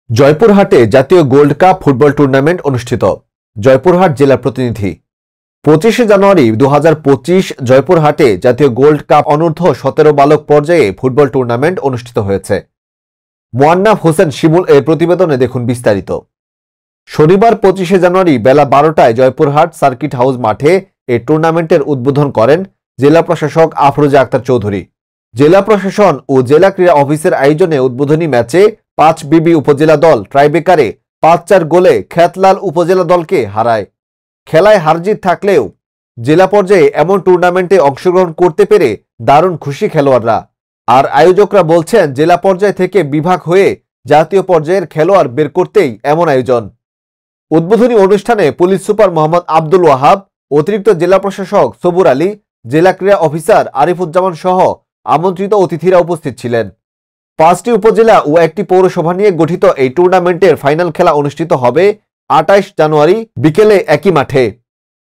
জয়পুরহাটে জাতীয় gold cup football tournament অনুষ্ঠিত। জয়পুরহাট জেলা প্রতিনিধি। 25 জানুয়ারি 2025 জয়পুরহাটে জাতীয় গোল্ড কাপ অনূর্ধ্ব 17 বালক পর্যায়ে ফুটবল টুর্নামেন্ট অনুষ্ঠিত হয়েছে। মোয়ান্নাফ হোসেন শিমুল এর প্রতিবেদনে দেখুন বিস্তারিত। শনিবার 25 জানুয়ারি বেলা 12টায় জয়পুরহাট সার্কিট হাউস মাঠে এই টুর্নামেন্টের উদ্বোধন করেন জেলা প্রশাসক আফরোজা আক্তার চৌধুরী। জেলা প্রশাসন ও জেলা ক্রীড়া অফিসের আয়োজনে উদ্বোধনী ম্যাচে 5 বিবি উপজেলা দল ট্রাইবেকারে 5-4 গোলে খ্যাতলাল উপজেলা দলকে হারায়। খেলায় হারজিত থাকলেও জেলা পর্যায়ে এমন টুর্নামেন্টে অংশগ্রহণ করতে পেরে দারুণ খুশি খেলোয়াড়রা। আর আয়োজকরা বলছেন, জেলা পর্যায় থেকে বিভাগ হয়ে জাতীয় পর্যায়ের খেলোয়াড় বের করতেই এমন আয়োজন। উদ্বোধনী অনুষ্ঠানে পুলিশ সুপার মোহাম্মদ আব্দুল ওয়াহাব, অতিরিক্ত জেলা প্রশাসক সবুর আলী, জেলা ক্রীড়া অফিসার আরিফুজ্জামান সহ আমন্ত্রিত অতিথিরা উপস্থিত ছিলেন। 5টি উপজেলা ও 1টি পৌরসভা নিয়ে গঠিত এই টুর্নামেন্টের ফাইনাল খেলা অনুষ্ঠিত হবে 28 জানুয়ারি বিকেলে একই মাঠে।